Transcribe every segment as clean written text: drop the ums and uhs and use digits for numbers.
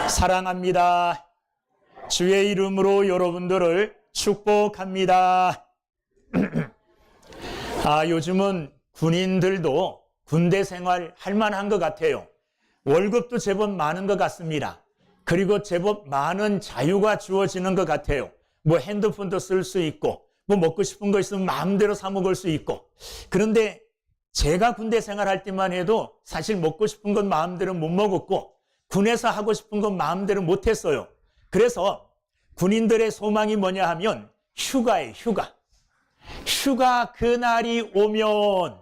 사랑합니다. 주의 이름으로 여러분들을 축복합니다. 요즘은 군인들도 군대 생활 할 만한 것 같아요. 월급도 제법 많은 것 같습니다. 그리고 제법 많은 자유가 주어지는 것 같아요. 뭐 핸드폰도 쓸 수 있고, 뭐 먹고 싶은 거 있으면 마음대로 사 먹을 수 있고. 그런데 제가 군대 생활할 때만 해도 사실 먹고 싶은 건 마음대로 못 먹었고, 군에서 하고 싶은 건 마음대로 못 했어요. 그래서 군인들의 소망이 뭐냐 하면 휴가예요, 휴가. 휴가 그날이 오면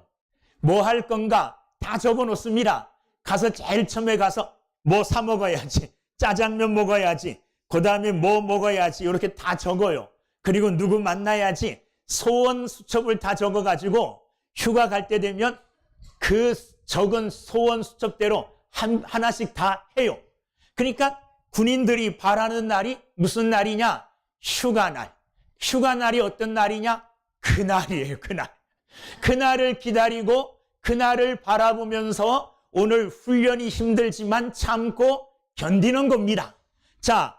뭐 할 건가 다 적어 놓습니다. 가서 제일 처음에 가서 뭐 사 먹어야지, 짜장면 먹어야지, 그 다음에 뭐 먹어야지, 이렇게 다 적어요. 그리고 누구 만나야지, 소원 수첩을 다 적어가지고 휴가 갈 때 되면 그 적은 소원 수첩대로 하나씩 다 해요. 그러니까 군인들이 바라는 날이 무슨 날이냐? 휴가날. 휴가날이 어떤 날이냐? 그날이에요, 그날. 그날을 기다리고 그날을 바라보면서 오늘 훈련이 힘들지만 참고 견디는 겁니다. 자,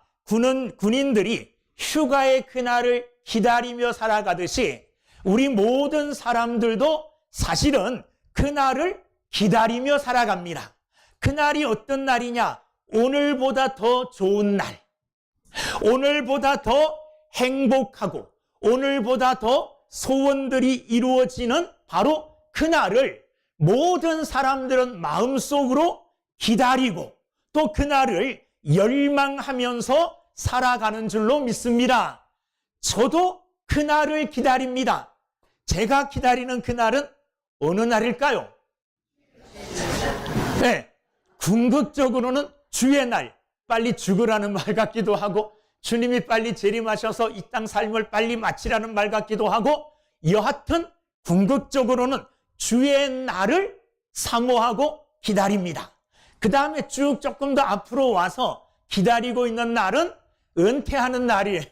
군인들이 휴가의 그날을 기다리며 살아가듯이 우리 모든 사람들도 사실은 그날을 기다리며 살아갑니다. 그날이 어떤 날이냐? 오늘보다 더 좋은 날, 오늘보다 더 행복하고 오늘보다 더 소원들이 이루어지는 바로 그날을 모든 사람들은 마음속으로 기다리고 또 그날을 열망하면서 살아가는 줄로 믿습니다. 저도 그날을 기다립니다. 제가 기다리는 그날은 어느 날일까요? 네, 궁극적으로는 주의 날, 빨리 죽으라는 말 같기도 하고 주님이 빨리 재림하셔서 이 땅 삶을 빨리 마치라는 말 같기도 하고 여하튼 궁극적으로는 주의 날을 사모하고 기다립니다. 그 다음에 쭉 조금 더 앞으로 와서 기다리고 있는 날은 은퇴하는 날이에요.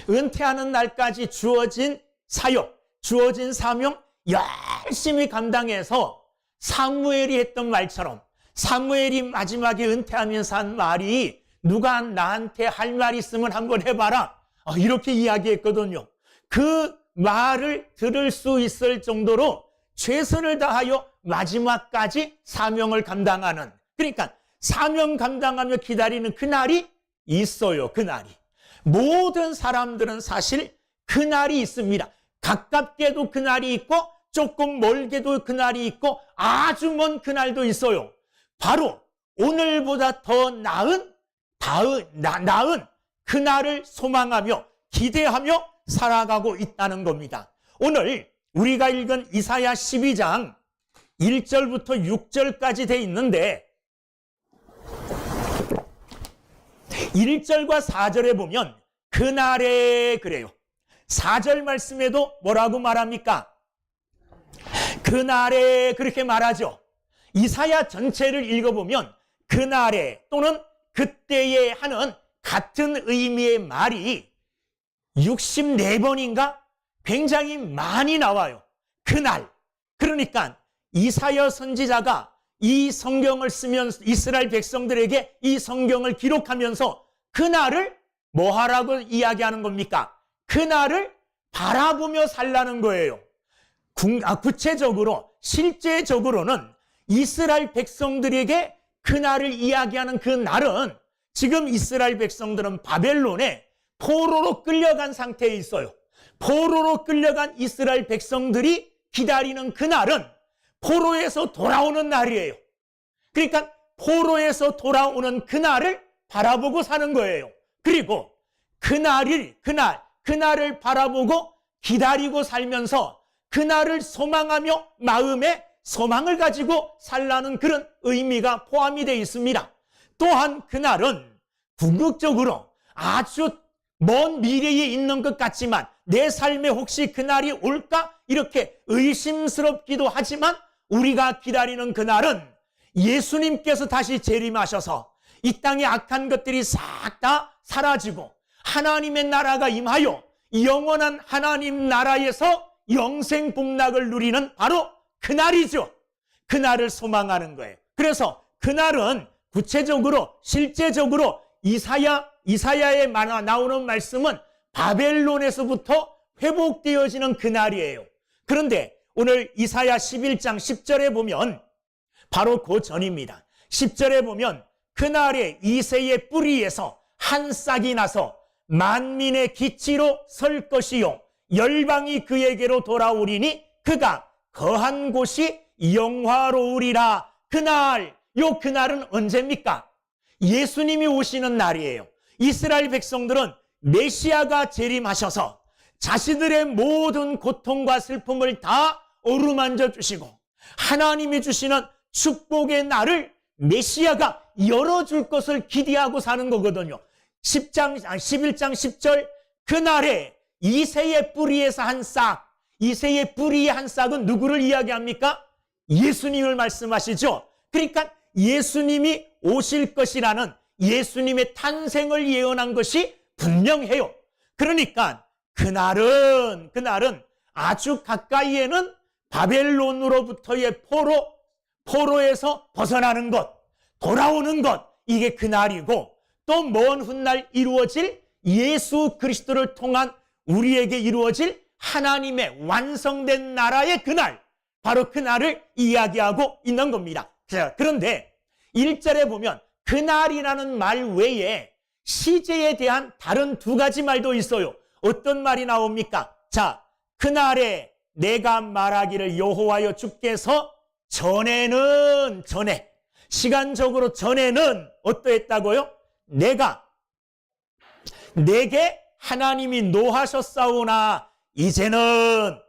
은퇴하는 날까지 주어진 사역, 주어진 사명 열심히 감당해서 사무엘이 했던 말처럼 사무엘이 마지막에 은퇴하면서 한 말이 누가 나한테 할 말 있으면 한번 해봐라, 이렇게 이야기했거든요. 그 말을 들을 수 있을 정도로 최선을 다하여 마지막까지 사명을 감당하는, 그러니까 사명 감당하며 기다리는 그날이 있어요. 그날이 모든 사람들은 사실 그날이 있습니다. 가깝게도 그날이 있고 조금 멀게도 그날이 있고 아주 먼 그날도 있어요. 바로 오늘보다 더 나은 그날을 소망하며 기대하며 살아가고 있다는 겁니다. 오늘 우리가 읽은 이사야 12장 1절부터 6절까지 돼 있는데 1절과 4절에 보면 그날에 그래요. 4절 말씀에도 뭐라고 말합니까? 그날에 그렇게 말하죠. 이사야 전체를 읽어보면 그날에 또는 그때에 하는 같은 의미의 말이 64번인가 굉장히 많이 나와요. 그날. 그러니까 이사야 선지자가 이 성경을 쓰면서 이스라엘 백성들에게 이 성경을 기록하면서 그날을 뭐 하라고 이야기하는 겁니까? 그날을 바라보며 살라는 거예요. 구체적으로 실제적으로는 이스라엘 백성들에게 그날을 이야기하는 그 날은 지금 이스라엘 백성들은 바벨론에 포로로 끌려간 상태에 있어요. 포로로 끌려간 이스라엘 백성들이 기다리는 그날은 포로에서 돌아오는 날이에요. 그러니까 포로에서 돌아오는 그날을 바라보고 사는 거예요. 그리고 그날을 바라보고 기다리고 살면서 그날을 소망하며 마음에 소망을 가지고 살라는 그런 의미가 포함이 되어 있습니다. 또한 그날은 궁극적으로 아주 먼 미래에 있는 것 같지만 내 삶에 혹시 그날이 올까? 이렇게 의심스럽기도 하지만 우리가 기다리는 그날은 예수님께서 다시 재림하셔서 이 땅의 악한 것들이 싹 다 사라지고 하나님의 나라가 임하여 영원한 하나님 나라에서 영생 복락을 누리는 바로 그날이죠. 그날을 소망하는 거예요. 그래서 그날은 구체적으로 실제적으로 이사야에 나오는 말씀은 바벨론에서부터 회복되어지는 그날이에요. 그런데 오늘 이사야 11장 10절에 보면 바로 그 전입니다. 10절에 보면 그날에 이새의 뿌리에서 한 싹이 나서 만민의 기치로 설 것이요 열방이 그에게로 돌아오리니 그가 거한 곳이 영화로우리라. 그날은 언제입니까? 예수님이 오시는 날이에요. 이스라엘 백성들은 메시아가 재림하셔서 자신들의 모든 고통과 슬픔을 다 어루만져 주시고 하나님이 주시는 축복의 날을 메시아가 열어줄 것을 기대하고 사는 거거든요. 11장 10절 그날에 이새의 뿌리에서 한 싹, 이새의 뿌리의 한 싹은 누구를 이야기합니까? 예수님을 말씀하시죠. 그러니까 예수님이 오실 것이라는 예수님의 탄생을 예언한 것이 분명해요. 그러니까 그날은 아주 가까이에는 바벨론으로부터의 포로에서 벗어나는 것, 돌아오는 것, 이게 그날이고 또 먼 훗날 이루어질 예수 그리스도를 통한 우리에게 이루어질 하나님의 완성된 나라의 그날, 바로 그날을 이야기하고 있는 겁니다. 자, 그런데 1절에 보면 그날이라는 말 외에 시제에 대한 다른 두 가지 말도 있어요. 어떤 말이 나옵니까? 자, 그날에 내가 말하기를 여호와여 주께서 전에 시간적으로 전에는 어떠했다고요? 내게 하나님이 노하셨사오나 이제는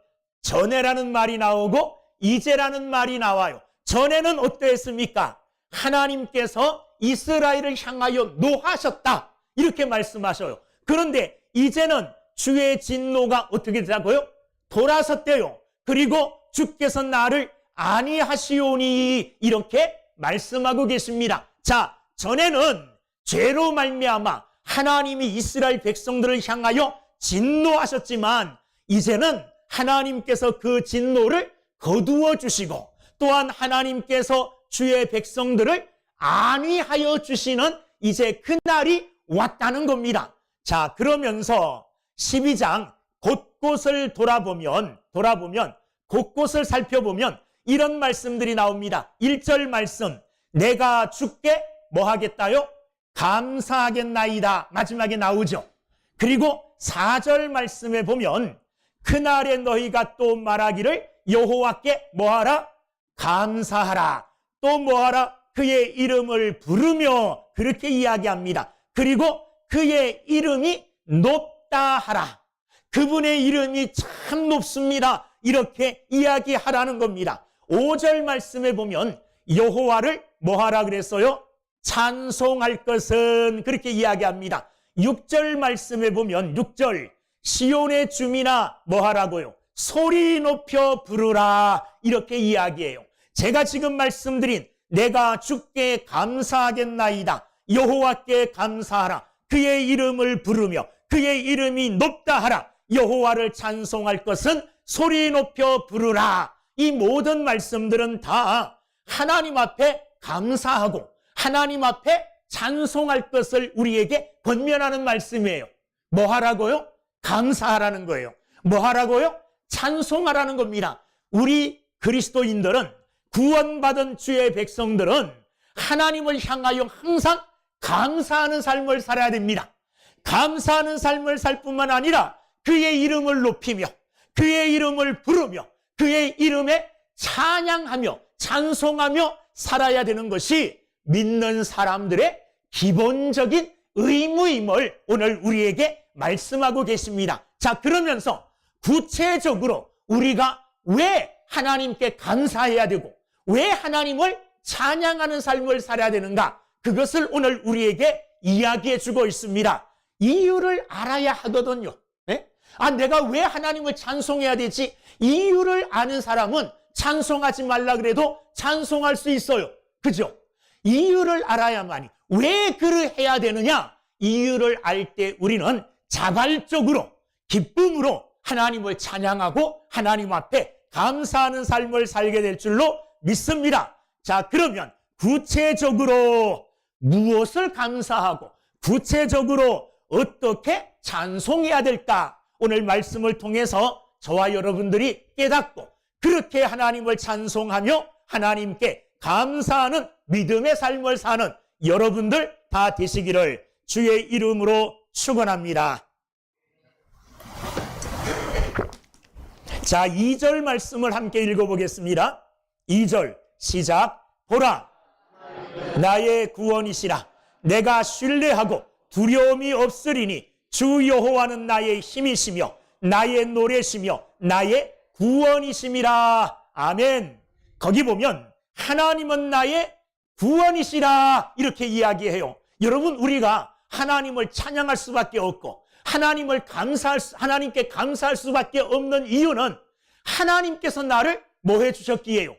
전에라는 말이 나오고 이제라는 말이 나와요. 전에는 어떠했습니까? 하나님께서 이스라엘을 향하여 노하셨다 이렇게 말씀하셔요. 그런데 이제는 주의 진노가 어떻게 되자고요? 돌아섰대요. 그리고 주께서 나를 아니하시오니 이렇게 말씀하고 계십니다. 자, 전에는 죄로 말미암아 하나님이 이스라엘 백성들을 향하여 진노하셨지만 이제는 하나님께서 그 진노를 거두어 주시고 또한 하나님께서 주의 백성들을 안위하여 주시는 이제 그날이 왔다는 겁니다. 자, 그러면서 12장 곳곳을 돌아보면 곳곳을 살펴보면 이런 말씀들이 나옵니다. 1절 말씀, 내가 주께 뭐 하겠다요? 감사하겠나이다. 마지막에 나오죠. 그리고 4절 말씀에 보면 그날에 너희가 또 말하기를 여호와께 뭐하라? 감사하라. 또 뭐하라? 그의 이름을 부르며 그렇게 이야기합니다. 그리고 그의 이름이 높다 하라. 그분의 이름이 참 높습니다. 이렇게 이야기하라는 겁니다. 5절 말씀에 보면 여호와를 뭐하라 그랬어요? 찬송할 것은 그렇게 이야기합니다. 6절 말씀에 보면 6절 시온의 주민아 뭐하라고요? 소리 높여 부르라 이렇게 이야기해요. 제가 지금 말씀드린 내가 주께 감사하겠나이다. 여호와께 감사하라. 그의 이름을 부르며 그의 이름이 높다 하라. 여호와를 찬송할 것은 소리 높여 부르라. 이 모든 말씀들은 다 하나님 앞에 감사하고 하나님 앞에 찬송할 것을 우리에게 권면하는 말씀이에요. 뭐 하라고요? 감사하라는 거예요. 뭐 하라고요? 찬송하라는 겁니다. 우리 그리스도인들은 구원받은 주의 백성들은 하나님을 향하여 항상 감사하는 삶을 살아야 됩니다. 감사하는 삶을 살 뿐만 아니라 그의 이름을 높이며 그의 이름을 부르며 그의 이름에 찬양하며 찬송하며 살아야 되는 것이 믿는 사람들의 기본적인 의무임을 오늘 우리에게 말씀하고 계십니다. 자, 그러면서 구체적으로 우리가 왜 하나님께 감사해야 되고 왜 하나님을 찬양하는 삶을 살아야 되는가, 그것을 오늘 우리에게 이야기해 주고 있습니다. 이유를 알아야 하거든요. 네? 내가 왜 하나님을 찬송해야 되지? 이유를 아는 사람은 찬송하지 말라 그래도 찬송할 수 있어요. 그죠? 이유를 알아야만이. 왜 그를 해야 되느냐? 이유를 알 때 우리는 자발적으로 기쁨으로 하나님을 찬양하고 하나님 앞에 감사하는 삶을 살게 될 줄로 믿습니다. 자, 그러면 구체적으로 무엇을 감사하고 구체적으로 어떻게 찬송해야 될까? 오늘 말씀을 통해서 저와 여러분들이 깨닫고 그렇게 하나님을 찬송하며 하나님께 감사하는 믿음의 삶을 사는 여러분들 다 되시기를 주의 이름으로 축원합니다. 자, 2절 말씀을 함께 읽어보겠습니다. 2절 시작. 보라, 나의 구원이시라. 내가 신뢰하고 두려움이 없으리니 주 여호와는 나의 힘이시며 나의 노래시며 나의 구원이심이라. 아멘. 거기 보면 하나님은 나의 구원이시라 이렇게 이야기해요. 여러분, 우리가 하나님을 찬양할 수밖에 없고 하나님께 감사할 수밖에 없는 이유는 하나님께서 나를 뭐 해주셨기에요?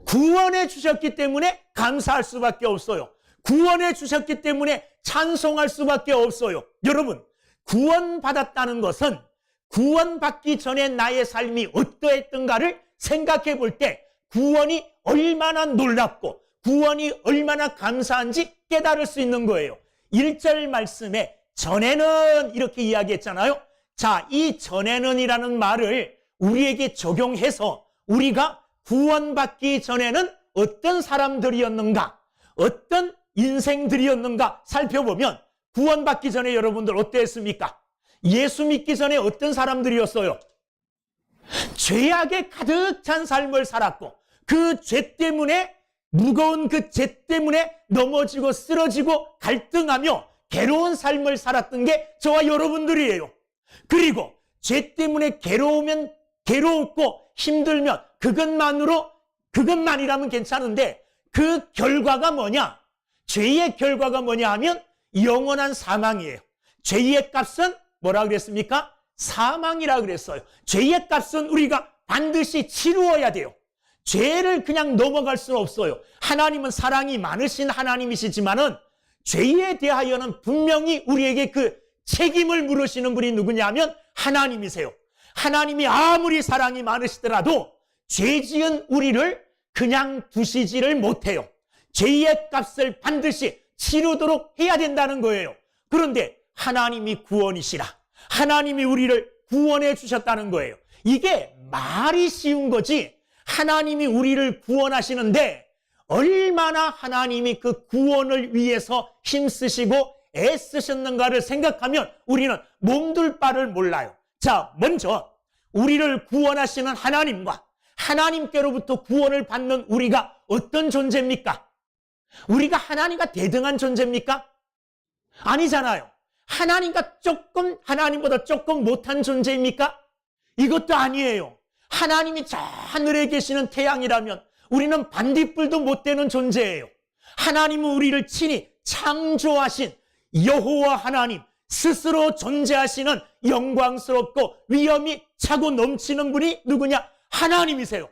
구원해 주셨기 때문에 감사할 수밖에 없어요. 구원해 주셨기 때문에 찬송할 수밖에 없어요. 여러분, 구원받았다는 것은 구원받기 전에 나의 삶이 어떠했던가를 생각해 볼 때 구원이 얼마나 놀랍고 구원이 얼마나 감사한지 깨달을 수 있는 거예요. 1절 말씀에 전에는 이렇게 이야기했잖아요. 자, 이 전에는이라는 말을 우리에게 적용해서 우리가 구원받기 전에는 어떤 사람들이었는가, 어떤 인생들이었는가 살펴보면 구원받기 전에 여러분들 어땠습니까? 예수 믿기 전에 어떤 사람들이었어요? 죄악에 가득 찬 삶을 살았고 그 죄 때문에 무거운 그 죄 때문에 넘어지고 쓰러지고 갈등하며 괴로운 삶을 살았던 게 저와 여러분들이에요. 그리고 죄 때문에 괴로웠고 힘들면 그것만이라면 괜찮은데 그 결과가 뭐냐? 죄의 결과가 뭐냐 하면 영원한 사망이에요. 죄의 값은 뭐라 그랬습니까? 사망이라 그랬어요. 죄의 값은 우리가 반드시 치루어야 돼요. 죄를 그냥 넘어갈 수는 없어요. 하나님은 사랑이 많으신 하나님이시지만은 죄에 대하여는 분명히 우리에게 그 책임을 물으시는 분이 누구냐면 하나님이세요. 하나님이 아무리 사랑이 많으시더라도 죄 지은 우리를 그냥 두시지를 못해요. 죄의 값을 반드시 치르도록 해야 된다는 거예요. 그런데 하나님이 구원이시라. 하나님이 우리를 구원해 주셨다는 거예요. 이게 말이 쉬운 거지 하나님이 우리를 구원하시는데 얼마나 하나님이 그 구원을 위해서 힘쓰시고 애쓰셨는가를 생각하면 우리는 몸둘 바를 몰라요. 자, 먼저 우리를 구원하시는 하나님과 하나님께로부터 구원을 받는 우리가 어떤 존재입니까? 우리가 하나님과 대등한 존재입니까? 아니잖아요. 하나님보다 조금 못한 존재입니까? 이것도 아니에요. 하나님이 저 하늘에 계시는 태양이라면 우리는 반딧불도 못 되는 존재예요. 하나님은 우리를 친히 창조하신 여호와 하나님, 스스로 존재하시는 영광스럽고 위엄이 차고 넘치는 분이 누구냐? 하나님이세요.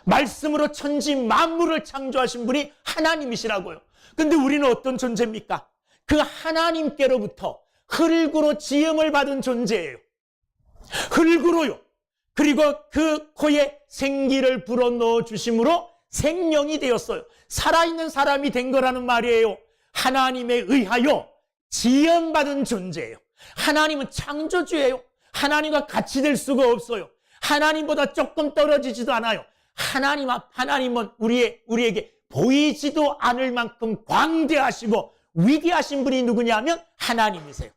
말씀으로 천지 만물을 창조하신 분이 하나님이시라고요. 근데 우리는 어떤 존재입니까? 그 하나님께로부터 흙으로 지음을 받은 존재예요. 흙으로요. 그리고 그 코에 생기를 불어넣어 주심으로 생명이 되었어요. 살아있는 사람이 된 거라는 말이에요. 하나님에 의하여 지음받은 존재예요. 하나님은 창조주예요. 하나님과 같이 될 수가 없어요. 하나님보다 조금 떨어지지도 않아요. 하나님은 우리에게 보이지도 않을 만큼 광대하시고 위대하신 분이 누구냐면 하나님이세요.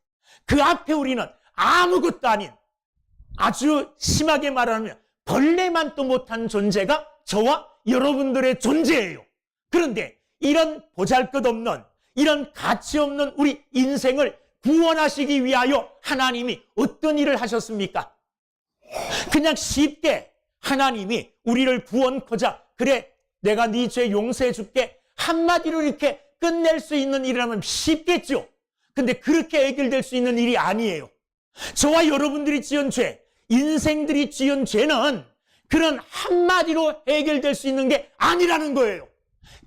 그 앞에 우리는 아무것도 아닌, 아주 심하게 말하면 벌레만도 못한 존재가 저와 여러분들의 존재예요. 그런데 이런 보잘것없는, 이런 가치없는 우리 인생을 구원하시기 위하여 하나님이 어떤 일을 하셨습니까? 그냥 쉽게 하나님이 우리를 구원코자, 그래 내가 네 죄 용서해 줄게, 한마디로 이렇게 끝낼 수 있는 일이라면 쉽겠죠. 근데 그렇게 해결될 수 있는 일이 아니에요. 저와 여러분들이 지은 죄, 인생들이 지은 죄는 그런 한마디로 해결될 수 있는 게 아니라는 거예요.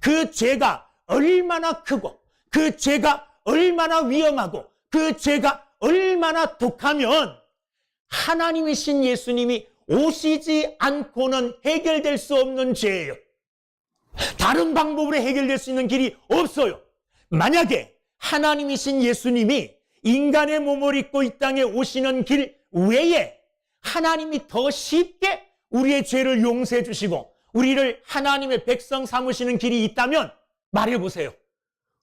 그 죄가 얼마나 크고, 그 죄가 얼마나 위험하고, 그 죄가 얼마나 독하면 하나님이신 예수님이 오시지 않고는 해결될 수 없는 죄예요. 다른 방법으로 해결될 수 있는 길이 없어요. 만약에 하나님이신 예수님이 인간의 몸을 입고 이 땅에 오시는 길 외에 하나님이 더 쉽게 우리의 죄를 용서해 주시고 우리를 하나님의 백성 삼으시는 길이 있다면 말해보세요.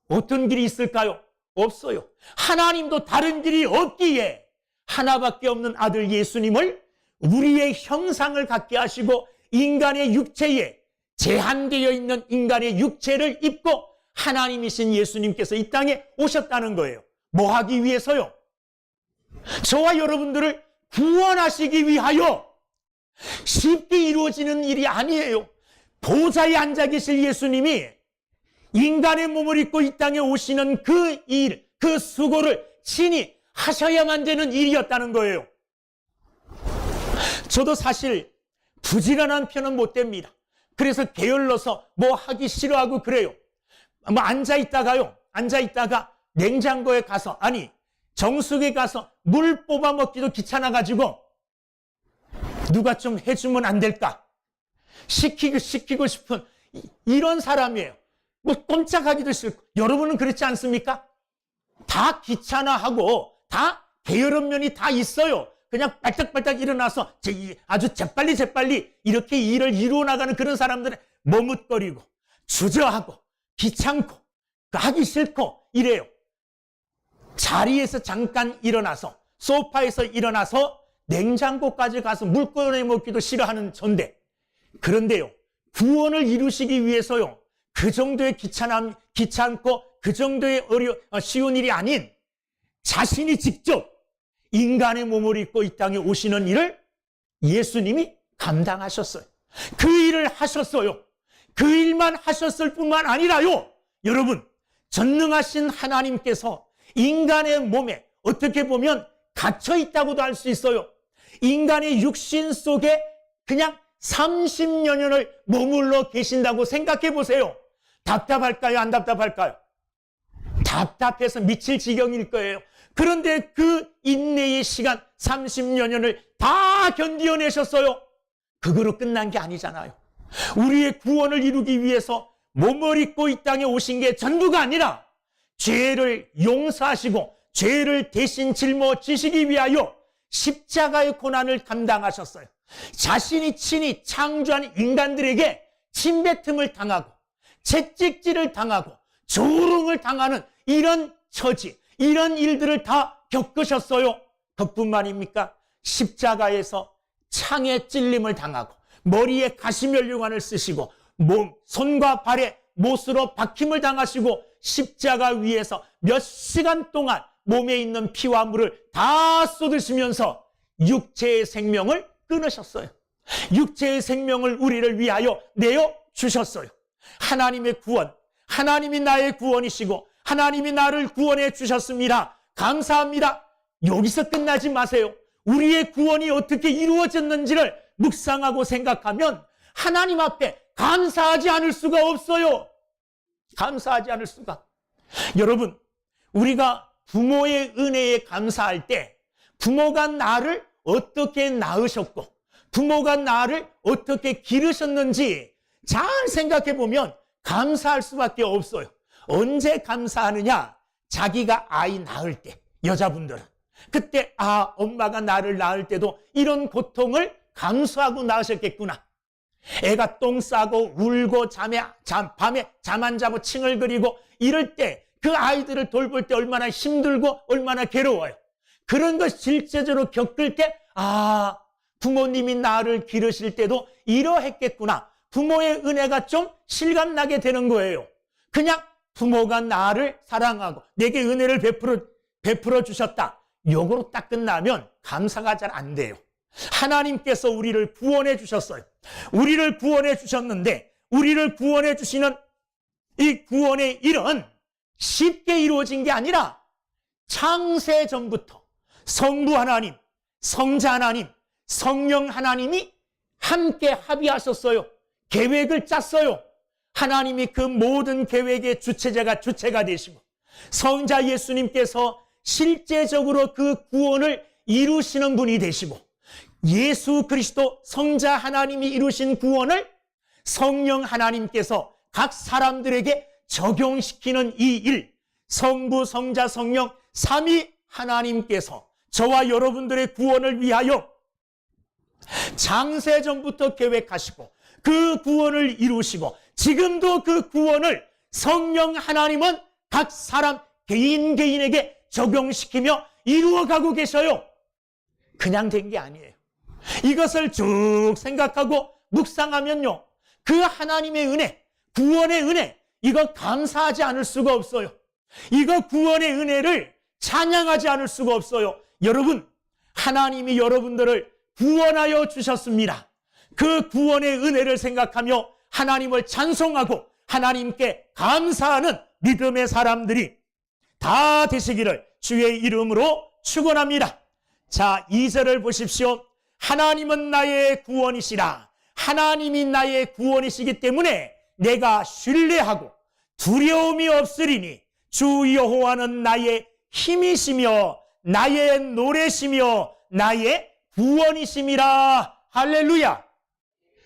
어떤 길이 있을까요? 없어요. 하나님도 다른 길이 없기에 하나밖에 없는 아들 예수님을 우리의 형상을 갖게 하시고 인간의 육체에 제한되어 있는 인간의 육체를 입고 하나님이신 예수님께서 이 땅에 오셨다는 거예요. 뭐 하기 위해서요? 저와 여러분들을 구원하시기 위하여. 쉽게 이루어지는 일이 아니에요. 보좌에 앉아 계실 예수님이 인간의 몸을 입고 이 땅에 오시는 그 일, 그 수고를 친히 하셔야만 되는 일이었다는 거예요. 저도 사실 부지런한 편은 못 됩니다. 그래서 게을러서 뭐 하기 싫어하고 그래요. 뭐 앉아있다가 냉장고에 가서, 아니 정수기에 가서 물 뽑아 먹기도 귀찮아가지고 누가 좀 해주면 안 될까? 시키고 싶은 이런 사람이에요. 뭐 꼼짝하기도 싫고. 여러분은 그렇지 않습니까? 다 귀찮아하고 다 게으른 면이 다 있어요. 그냥 빨딱빨딱 일어나서 아주 재빨리 이렇게 일을 이루어 나가는 그런 사람들은 머뭇거리고 주저하고 귀찮고 하기 싫고 이래요. 자리에서 잠깐 일어나서 소파에서 일어나서 냉장고까지 가서 물 꺼내 먹기도 싫어하는 전데, 그런데요, 구원을 이루시기 위해서요, 그 정도의 귀찮고 그 정도의 쉬운 일이 아닌 자신이 직접 인간의 몸을 입고 이 땅에 오시는 일을 예수님이 감당하셨어요. 그 일을 하셨어요. 그 일만 하셨을 뿐만 아니라요, 여러분, 전능하신 하나님께서 인간의 몸에 어떻게 보면 갇혀 있다고도 할 수 있어요. 인간의 육신 속에 그냥 30여 년을 머물러 계신다고 생각해 보세요. 답답할까요? 안 답답할까요? 답답해서 미칠 지경일 거예요. 그런데 그 인내의 시간 30여 년을 다 견디어내셨어요. 그거로 끝난 게 아니잖아요. 우리의 구원을 이루기 위해서 몸을 입고 이 땅에 오신 게 전부가 아니라 죄를 용서하시고 죄를 대신 짊어지시기 위하여 십자가의 고난을 감당하셨어요. 자신이 친히 창조한 인간들에게 침뱉음을 당하고 채찍질을 당하고 조롱을 당하는 이런 처지, 이런 일들을 다 겪으셨어요. 그뿐만입니까? 십자가에서 창에 찔림을 당하고 머리에 가시면류관을 쓰시고 손과 발에 못으로 박힘을 당하시고 십자가 위에서 몇 시간 동안 몸에 있는 피와 물을 다 쏟으시면서 육체의 생명을 끊으셨어요. 육체의 생명을 우리를 위하여 내어 주셨어요. 하나님의 구원, 하나님이 나의 구원이시고 하나님이 나를 구원해 주셨습니다. 감사합니다. 여기서 끝나지 마세요. 우리의 구원이 어떻게 이루어졌는지를 묵상하고 생각하면 하나님 앞에 감사하지 않을 수가 없어요. 감사하지 않을 수가. 여러분, 우리가 부모의 은혜에 감사할 때 부모가 나를 어떻게 낳으셨고 부모가 나를 어떻게 기르셨는지 잘 생각해 보면 감사할 수밖에 없어요. 언제 감사하느냐? 자기가 아이 낳을 때, 여자분들은 그때 엄마가 나를 낳을 때도 이런 고통을 감수하고 낳으셨겠구나. 애가 똥 싸고 울고 밤에 잠 안 자고 칭얼거리고 이럴 때 그 아이들을 돌볼 때 얼마나 힘들고 얼마나 괴로워요. 그런 것 실제적으로 겪을 때 부모님이 나를 기르실 때도 이러했겠구나. 부모의 은혜가 좀 실감나게 되는 거예요. 그냥 부모가 나를 사랑하고 내게 은혜를 베풀어 주셨다. 요거로 딱 끝나면 감사가 잘 안 돼요. 하나님께서 우리를 구원해 주셨어요. 우리를 구원해 주셨는데 우리를 구원해 주시는 이 구원의 일은 쉽게 이루어진 게 아니라 창세 전부터 성부 하나님, 성자 하나님, 성령 하나님이 함께 합의하셨어요. 계획을 짰어요. 하나님이 그 모든 계획의 주체가 되시고 성자 예수님께서 실제적으로 그 구원을 이루시는 분이 되시고 예수 그리스도 성자 하나님이 이루신 구원을 성령 하나님께서 각 사람들에게 적용시키는 이 일, 성부, 성자, 성령 삼위 하나님께서 저와 여러분들의 구원을 위하여 장세전부터 계획하시고 그 구원을 이루시고 지금도 그 구원을 성령 하나님은 각 사람 개인에게 적용시키며 이루어가고 계셔요. 그냥 된 게 아니에요. 이것을 쭉 생각하고 묵상하면요, 그 하나님의 은혜, 구원의 은혜, 이거 감사하지 않을 수가 없어요. 이거 구원의 은혜를 찬양하지 않을 수가 없어요. 여러분, 하나님이 여러분들을 구원하여 주셨습니다. 그 구원의 은혜를 생각하며 하나님을 찬송하고 하나님께 감사하는 믿음의 사람들이 다 되시기를 주의 이름으로 축원합니다. 자, 2절을 보십시오. 하나님은 나의 구원이시라. 하나님이 나의 구원이시기 때문에 내가 신뢰하고 두려움이 없으리니 주 여호와는 나의 힘이시며 나의 노래시며 나의 구원이심이라. 할렐루야.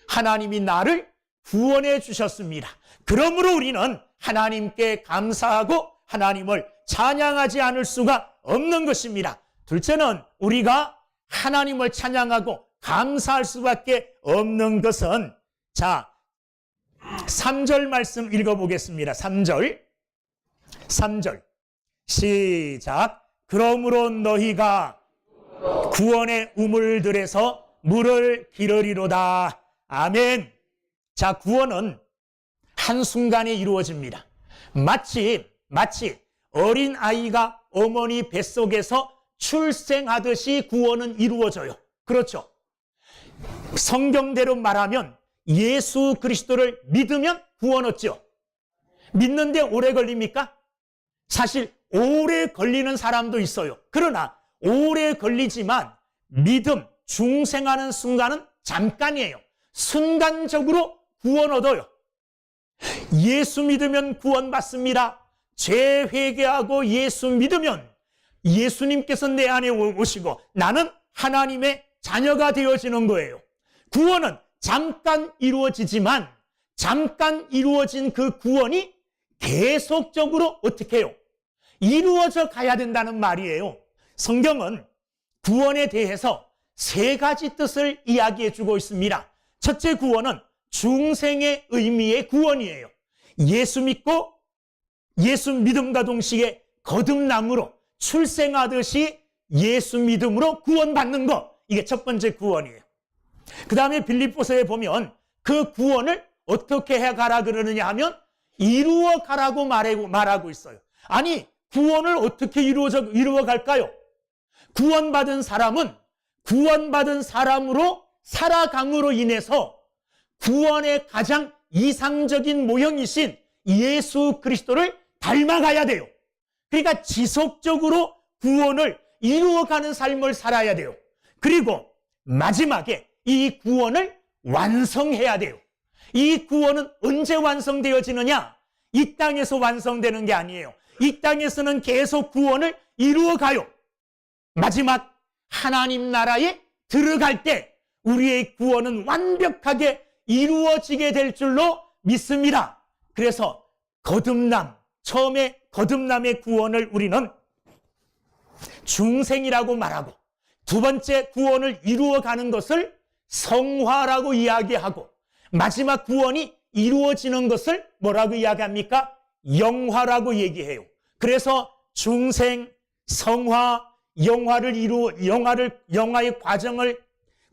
하나님이 나를 구원해 주셨습니다. 그러므로 우리는 하나님께 감사하고 하나님을 찬양하지 않을 수가 없는 것입니다. 둘째는 우리가 하나님을 찬양하고 감사할 수밖에 없는 것은, 자, 3절 말씀 읽어보겠습니다. 3절 시작. 그러므로 너희가 구원의 우물들에서 물을 기르리로다. 아멘. 자, 구원은 한순간에 이루어집니다. 마치 어린 아이가 어머니 뱃속에서 출생하듯이 구원은 이루어져요. 그렇죠? 성경대로 말하면 예수 그리스도를 믿으면 구원 얻죠. 믿는데 오래 걸립니까? 사실 오래 걸리는 사람도 있어요. 그러나 오래 걸리지만 믿음, 중생하는 순간은 잠깐이에요. 순간적으로 구원 얻어요. 예수 믿으면 구원받습니다. 죄 회개하고 예수 믿으면 예수님께서 내 안에 오시고 나는 하나님의 자녀가 되어지는 거예요. 구원은 잠깐 이루어지지만 잠깐 이루어진 그 구원이 계속적으로 어떻게 해요? 이루어져 가야 된다는 말이에요. 성경은 구원에 대해서 3가지 뜻을 이야기해 주고 있습니다. 첫째 구원은 중생의 의미의 구원이에요. 예수 믿고 예수 믿음과 동시에 거듭남으로 출생하듯이 예수 믿음으로 구원받는 것, 이게 첫 번째 구원이에요. 그 다음에 빌립보서에 보면 그 구원을 어떻게 해가라 그러느냐 하면 이루어 가라고 말하고 있어요. 아니, 구원을 어떻게 이루어갈까요? 구원받은 사람은 구원받은 사람으로 살아감으로 인해서 구원의 가장 이상적인 모형이신 예수 그리스도를 닮아가야 돼요. 그러니까 지속적으로 구원을 이루어가는 삶을 살아야 돼요. 그리고 마지막에 이 구원을 완성해야 돼요. 이 구원은 언제 완성되어지느냐? 이 땅에서 완성되는 게 아니에요. 이 땅에서는 계속 구원을 이루어가요. 마지막 하나님 나라에 들어갈 때 우리의 구원은 완벽하게 이루어지게 될 줄로 믿습니다. 그래서 거듭남, 처음에 거듭남의 구원을 우리는 중생이라고 말하고, 두 번째 구원을 이루어가는 것을 성화라고 이야기하고, 마지막 구원이 이루어지는 것을 뭐라고 이야기합니까? 영화라고 얘기해요. 그래서 중생, 성화, 영화의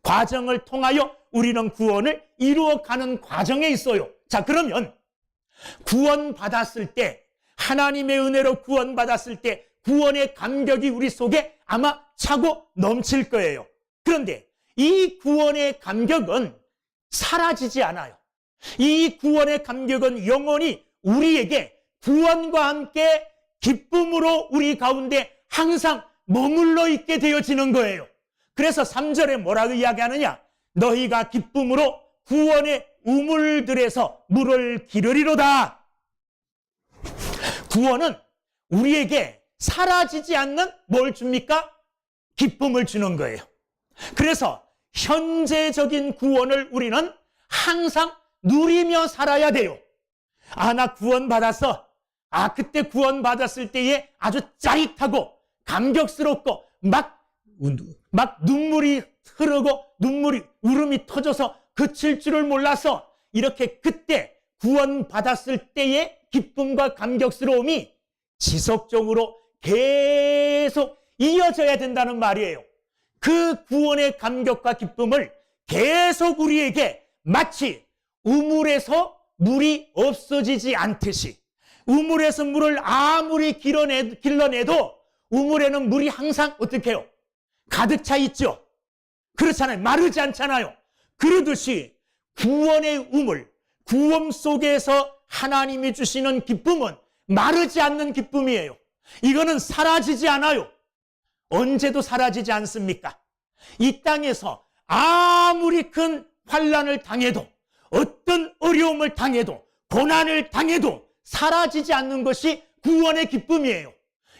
과정을 통하여 우리는 구원을 이루어가는 과정에 있어요. 자, 그러면 구원받았을 때, 하나님의 은혜로 구원받았을 때 구원의 감격이 우리 속에 아마 차고 넘칠 거예요. 그런데 이 구원의 감격은 사라지지 않아요. 이 구원의 감격은 영원히 우리에게 구원과 함께 기쁨으로 우리 가운데 항상 머물러 있게 되어지는 거예요. 그래서 3절에 뭐라고 이야기하느냐? 너희가 기쁨으로 구원의 우물들에서 물을 기르리로다. 구원은 우리에게 사라지지 않는 뭘 줍니까? 기쁨을 주는 거예요. 그래서 현재적인 구원을 우리는 항상 누리며 살아야 돼요. 아, 나 구원받았어. 그때 구원받았을 때에 아주 짜릿하고 감격스럽고 막 눈물이 흐르고 울음이 터져서 그칠 줄을 몰라서 이렇게 그때 구원받았을 때의 기쁨과 감격스러움이 지속적으로 계속 이어져야 된다는 말이에요. 그 구원의 감격과 기쁨을 계속 우리에게 마치 우물에서 물이 없어지지 않듯이, 우물에서 물을 아무리 길러내도 우물에는 물이 항상 어떻게 해요? 가득 차 있죠. 그렇잖아요. 마르지 않잖아요. 그러듯이 구원의 우물, 구원 속에서 하나님이 주시는 기쁨은 마르지 않는 기쁨이에요. 이거는 사라지지 않아요. 언제도 사라지지 않습니까? 이 땅에서 아무리 큰 환난을 당해도, 어떤 어려움을 당해도, 고난을 당해도 사라지지 않는 것이 구원의 기쁨이에요.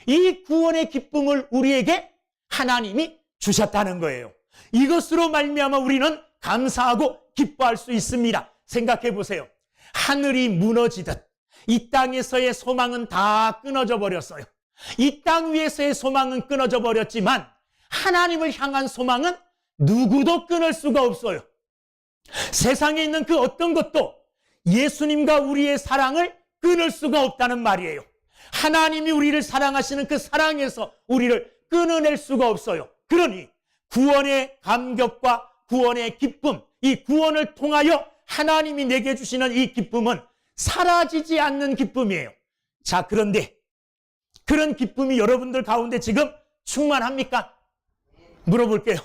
이 구원의 기쁨을 우리에게 하나님이 주셨다는 거예요. 이것으로 말미암아 우리는 감사하고 기뻐할 수 있습니다. 생각해 보세요. 하늘이 무너지듯 이 땅에서의 소망은 다 끊어져 버렸어요. 이 땅 위에서의 소망은 끊어져 버렸지만 하나님을 향한 소망은 누구도 끊을 수가 없어요. 세상에 있는 그 어떤 것도 예수님과 우리의 사랑을 끊을 수가 없다는 말이에요. 하나님이 우리를 사랑하시는 그 사랑에서 우리를 끊어낼 수가 없어요. 그러니 구원의 감격과 구원의 기쁨, 이 구원을 통하여 하나님이 내게 주시는 이 기쁨은 사라지지 않는 기쁨이에요. 자, 그런데 그런 기쁨이 여러분들 가운데 지금 충만합니까? 물어볼게요.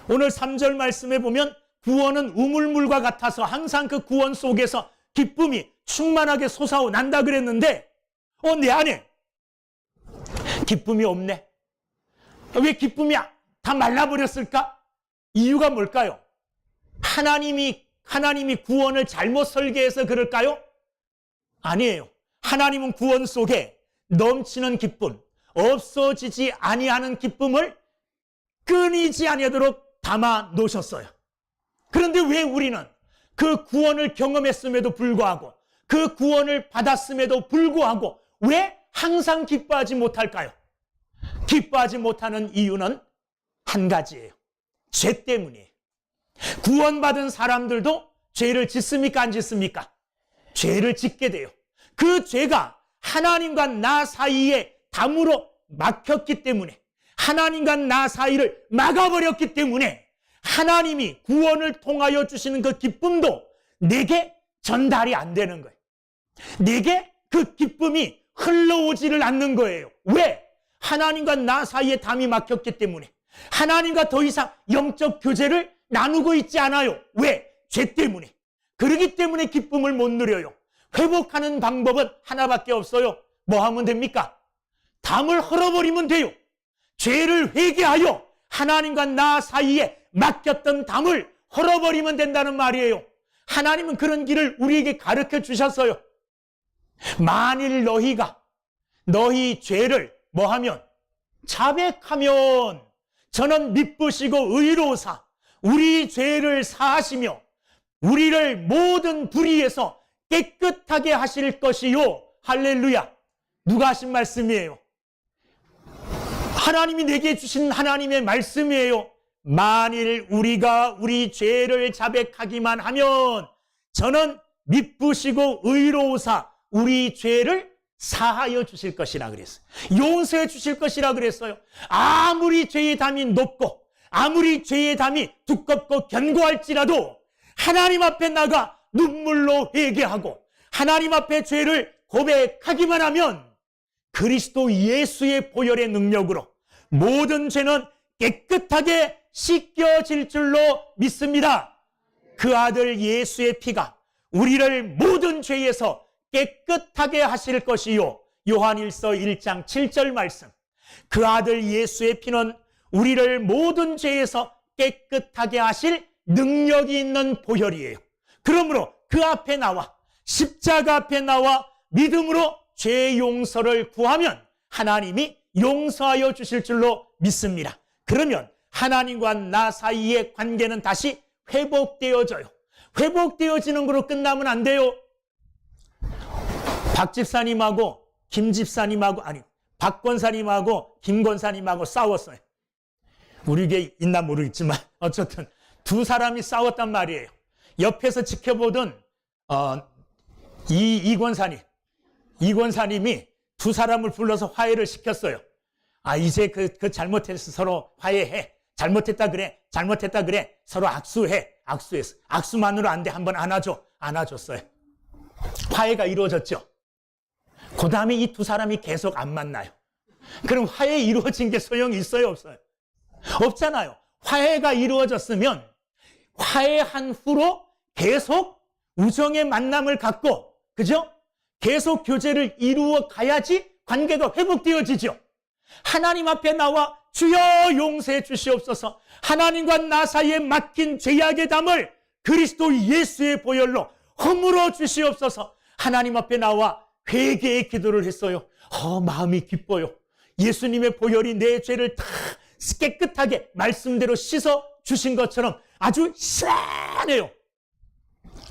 오늘 3절 말씀에 보면 구원은 우물물과 같아서 항상 그 구원 속에서 기쁨이 충만하게 솟아난다 그랬는데 내 안에 기쁨이 없네. 왜 기쁨이 다 말라버렸을까? 이유가 뭘까요? 하나님이 구원을 잘못 설계해서 그럴까요? 아니에요. 하나님은 구원 속에 넘치는 기쁨, 없어지지 아니하는 기쁨을 끊이지 아니하도록 담아 놓으셨어요. 그런데 왜 우리는 그 구원을 경험했음에도 불구하고, 그 구원을 받았음에도 불구하고 왜 항상 기뻐하지 못할까요? 기뻐하지 못하는 이유는 한 가지예요. 죄 때문이에요. 구원받은 사람들도 죄를 짓습니까? 안 짓습니까? 죄를 짓게 돼요. 그 죄가 하나님과 나 사이에 담으로 막혔기 때문에, 하나님과 나 사이를 막아버렸기 때문에 하나님이 구원을 통하여 주시는 그 기쁨도 내게 전달이 안 되는 거예요. 내게 그 기쁨이 흘러오지를 않는 거예요. 왜? 하나님과 나 사이에 담이 막혔기 때문에, 하나님과 더 이상 영적 교제를 나누고 있지 않아요. 왜? 죄 때문에. 그러기 때문에 기쁨을 못 누려요. 회복하는 방법은 하나밖에 없어요. 뭐 하면 됩니까? 담을 헐어버리면 돼요. 죄를 회개하여 하나님과 나 사이에 막혔던 담을 헐어버리면 된다는 말이에요. 하나님은 그런 길을 우리에게 가르쳐 주셨어요. 만일 너희 죄를 뭐하면? 자백하면 저는 미쁘시고 의로우사 우리 죄를 사하시며 우리를 모든 불의에서 깨끗하게 하실 것이요. 할렐루야. 누가 하신 말씀이에요? 하나님이 내게 주신 하나님의 말씀이에요. 만일 우리가 우리 죄를 자백하기만 하면 저는 미쁘시고 의로우사 우리 죄를 사하여 주실 것이라 그랬어요. 용서해 주실 것이라 그랬어요. 아무리 죄의 담이 높고 아무리 죄의 담이 두껍고 견고할지라도 하나님 앞에 나가 눈물로 회개하고 하나님 앞에 죄를 고백하기만 하면 그리스도 예수의 보혈의 능력으로 모든 죄는 깨끗하게 씻겨질 줄로 믿습니다. 그 아들 예수의 피가 우리를 모든 죄에서 깨끗하게 하실 것이요. 요한일서 1장 7절 말씀. 그 아들 예수의 피는 우리를 모든 죄에서 깨끗하게 하실 능력이 있는 보혈이에요. 그러므로 그 앞에 나와 십자가 앞에 나와 믿음으로 죄 용서를 구하면 하나님이 용서하여 주실 줄로 믿습니다. 그러면 하나님과 나 사이의 관계는 다시 회복되어져요. 회복되어지는 거로 끝나면 안 돼요. 박 집사님하고 김 집사님하고, 아니, 박 권사님하고 김 권사님하고 싸웠어요. 우리 교회 있나 모르겠지만 어쨌든 두 사람이 싸웠단 말이에요. 옆에서 지켜보던 이 권사님이 두 사람을 불러서 화해를 시켰어요. 아, 이제 그 잘못해서 서로 화해해. 잘못했다 그래. 서로 악수해. 악수했어. 악수만으로 안 돼. 한번 안아줘. 안아줬어요. 화해가 이루어졌죠. 그 다음에 이 두 사람이 계속 안 만나요. 그럼 화해 이루어진 게 소용이 있어요, 없어요? 없잖아요. 화해가 이루어졌으면 화해한 후로 계속 우정의 만남을 갖고, 그죠? 계속 교제를 이루어 가야지 관계가 회복되어지죠. 하나님 앞에 나와 주여 용서해 주시옵소서, 하나님과 나 사이에 막힌 죄악의 담을 그리스도 예수의 보혈로 허물어 주시옵소서, 하나님 앞에 나와 회개의 기도를 했어요. 마음이 기뻐요. 예수님의 보혈이 내 죄를 다 깨끗하게 말씀대로 씻어 주신 것처럼 아주 시원해요.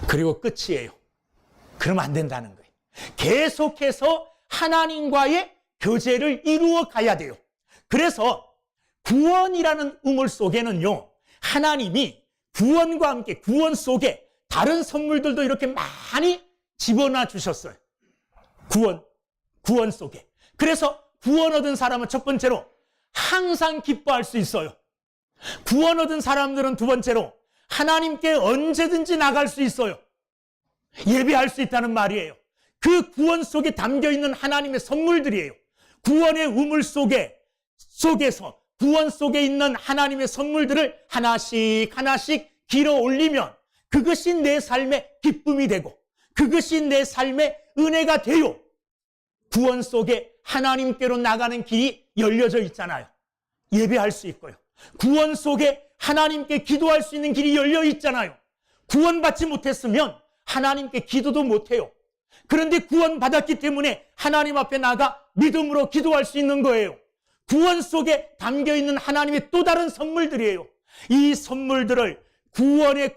그리고 끝이에요. 그러면 안 된다는 거예요. 계속해서 하나님과의 교제를 이루어 가야 돼요. 그래서 구원이라는 우물 속에는요, 하나님이 구원과 함께 구원 속에 다른 선물들도 이렇게 많이 집어넣어 주셨어요. 구원 속에. 그래서 구원 얻은 사람은 첫 번째로 항상 기뻐할 수 있어요. 구원 얻은 사람들은 두 번째로 하나님께 언제든지 나갈 수 있어요. 예배할 수 있다는 말이에요. 그 구원 속에 담겨있는 하나님의 선물들이에요. 구원의 우물 속에서 구원 속에 있는 하나님의 선물들을 하나씩 하나씩 길어 올리면 그것이 내 삶의 기쁨이 되고 그것이 내 삶의 은혜가 돼요. 구원 속에 하나님께로 나가는 길이 열려져 있잖아요. 예배할 수 있고요. 구원 속에 하나님께 기도할 수 있는 길이 열려 있잖아요. 구원받지 못했으면 하나님께 기도도 못해요. 그런데 구원받았기 때문에 하나님 앞에 나가 믿음으로 기도할 수 있는 거예요. 구원 속에 담겨있는 하나님의 또 다른 선물들이에요. 이 선물들을 구원의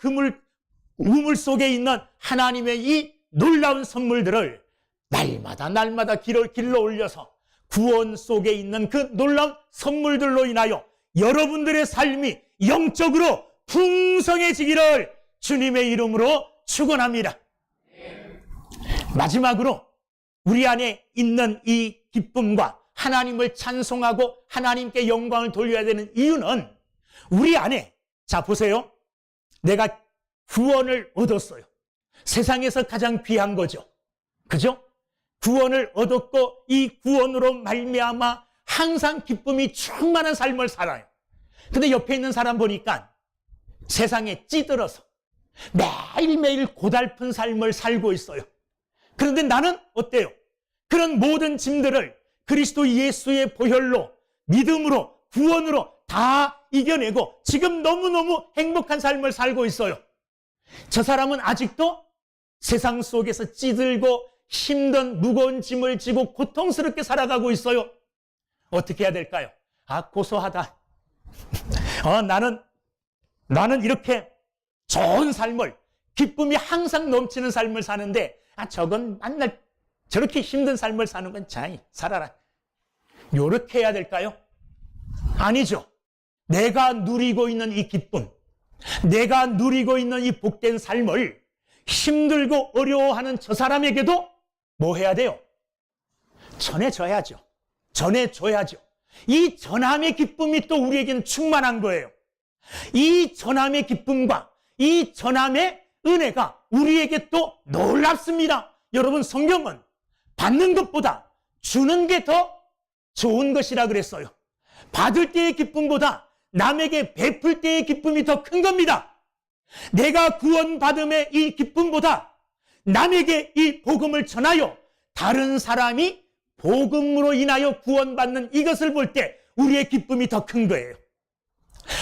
우물 속에 있는 하나님의 이 놀라운 선물들을 날마다 길러 올려서 구원 속에 있는 그 놀라운 선물들로 인하여 여러분들의 삶이 영적으로 풍성해지기를 주님의 이름으로 축원합니다. 마지막으로 우리 안에 있는 이 기쁨과 하나님을 찬송하고 하나님께 영광을 돌려야 되는 이유는 우리 안에, 자 보세요, 내가 구원을 얻었어요. 세상에서 가장 귀한 거죠. 그죠? 구원을 얻었고 이 구원으로 말미암아 항상 기쁨이 충만한 삶을 살아요. 근데 옆에 있는 사람 보니까 세상에 찌들어서 매일매일 고달픈 삶을 살고 있어요. 그런데 나는 어때요? 그런 모든 짐들을 그리스도 예수의 보혈로 믿음으로 구원으로 다 이겨내고 지금 너무너무 행복한 삶을 살고 있어요. 저 사람은 아직도 세상 속에서 찌들고 힘든 무거운 짐을 지고 고통스럽게 살아가고 있어요. 어떻게 해야 될까요? 고소하다. 나는 이렇게 좋은 삶을, 기쁨이 항상 넘치는 삶을 사는데 저건 맨날 저렇게 힘든 삶을 사는 건 잘 살아라. 요렇게 해야 될까요? 아니죠. 내가 누리고 있는 이 기쁨, 내가 누리고 있는 이 복된 삶을 힘들고 어려워하는 저 사람에게도 뭐 해야 돼요? 전해줘야죠. 이 전함의 기쁨이 또 우리에게는 충만한 거예요. 이 전함의 기쁨과 이 전함의 은혜가 우리에게 또 놀랍습니다. 여러분, 성경은 받는 것보다 주는 게 더 좋은 것이라 그랬어요. 받을 때의 기쁨보다 남에게 베풀 때의 기쁨이 더 큰 겁니다. 내가 구원받음의 이 기쁨보다 남에게 이 복음을 전하여 다른 사람이 복음으로 인하여 구원받는 이것을 볼 때 우리의 기쁨이 더 큰 거예요.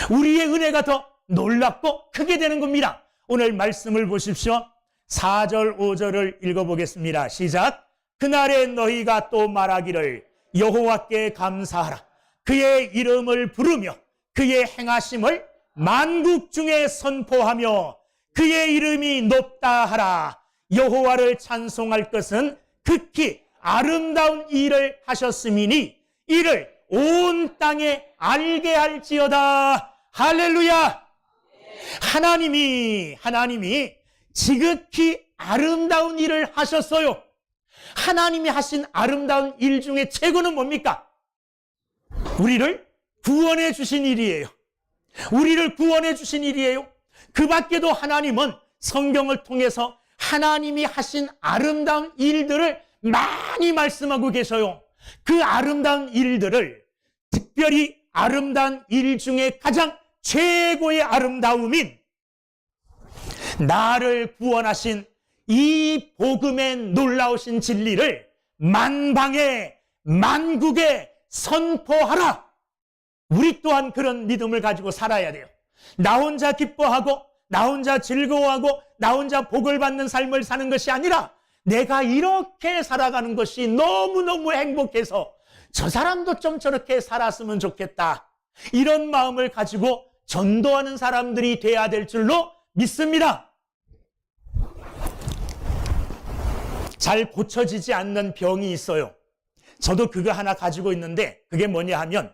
우리의 은혜가 더 놀랍고 크게 되는 겁니다. 오늘 말씀을 보십시오. 4절 5절을 읽어보겠습니다. 시작. 그날에 너희가 또 말하기를 여호와께 감사하라. 그의 이름을 부르며 그의 행하심을 만국 중에 선포하며 그의 이름이 높다 하라. 여호와를 찬송할 것은 극히 아름다운 일을 하셨음이니 이를 온 땅에 알게 할지어다. 할렐루야. 하나님이 지극히 아름다운 일을 하셨어요. 하나님이 하신 아름다운 일 중에 최고는 뭡니까? 우리를 구원해 주신 일이에요. 우리를 구원해 주신 일이에요. 그 밖에도 하나님은 성경을 통해서 하나님이 하신 아름다운 일들을 많이 말씀하고 계셔요. 그 아름다운 일들을, 특별히 아름다운 일 중에 가장 최고의 아름다움인 나를 구원하신 이 복음의 놀라우신 진리를 만방에 만국에 선포하라. 우리 또한 그런 믿음을 가지고 살아야 돼요. 나 혼자 기뻐하고 나 혼자 즐거워하고 나 혼자 복을 받는 삶을 사는 것이 아니라 내가 이렇게 살아가는 것이 너무너무 행복해서 저 사람도 좀 저렇게 살았으면 좋겠다. 이런 마음을 가지고 전도하는 사람들이 돼야 될 줄로 믿습니다. 잘 고쳐지지 않는 병이 있어요. 저도 그거 하나 가지고 있는데 그게 뭐냐 하면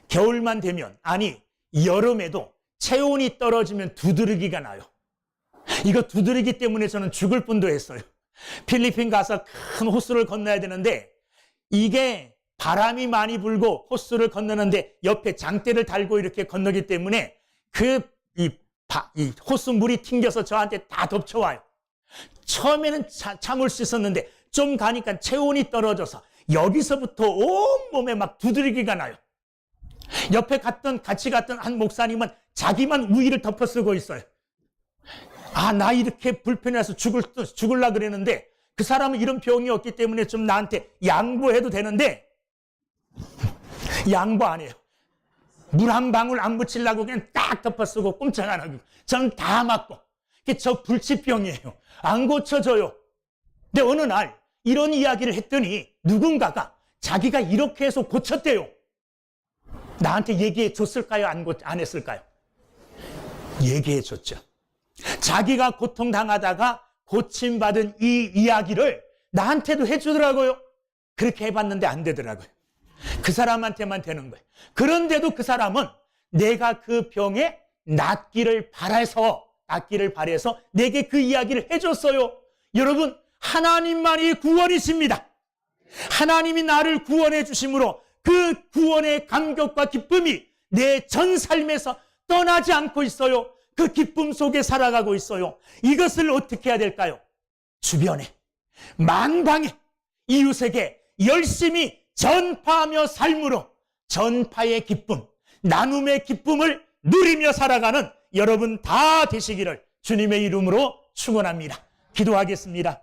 겨울만 되면, 아니 여름에도 체온이 떨어지면 두드러기가 나요. 이거 두드러기 때문에 저는 죽을 뻔도 했어요. 필리핀 가서 큰 호수를 건너야 되는데 이게 바람이 많이 불고 호수를 건너는데 옆에 장대를 달고 이렇게 건너기 때문에 이 호수 물이 튕겨서 저한테 다 덮쳐와요. 처음에는 참을 수 있었는데 좀 가니까 체온이 떨어져서 여기서부터 온몸에 막 두드러기가 나요. 옆에 같이 갔던 한 목사님은 자기만 우의를 덮어 쓰고 있어요. 아, 나 이렇게 불편해서 죽을라 그랬는데 그 사람은 이런 병이 없기 때문에 좀 나한테 양보해도 되는데 양보 안 해요. 물 한 방울 안 묻히려고 그냥 딱 덮어 쓰고 꼼짝 안 하고 저는 다 맞고. 저 불치병이에요. 안 고쳐져요. 근데 어느 날 이런 이야기를 했더니 누군가가 자기가 이렇게 해서 고쳤대요. 나한테 얘기해 줬을까요? 안 했을까요? 얘기해 줬죠. 자기가 고통당하다가 고침받은 이 이야기를 나한테도 해주더라고요. 그렇게 해봤는데 안 되더라고요. 그 사람한테만 되는 거예요. 그런데도 그 사람은 내가 그 병에 낫기를 바라서 내게 그 이야기를 해줬어요. 여러분, 하나님만이 구원이십니다. 하나님이 나를 구원해 주심으로 그 구원의 감격과 기쁨이 내 전 삶에서 떠나지 않고 있어요. 그 기쁨 속에 살아가고 있어요. 이것을 어떻게 해야 될까요? 주변에, 만방에, 이웃에게 열심히 전파하며 삶으로 전파의 기쁨, 나눔의 기쁨을 누리며 살아가는 여러분 다 되시기를 주님의 이름으로 축원합니다. 기도하겠습니다.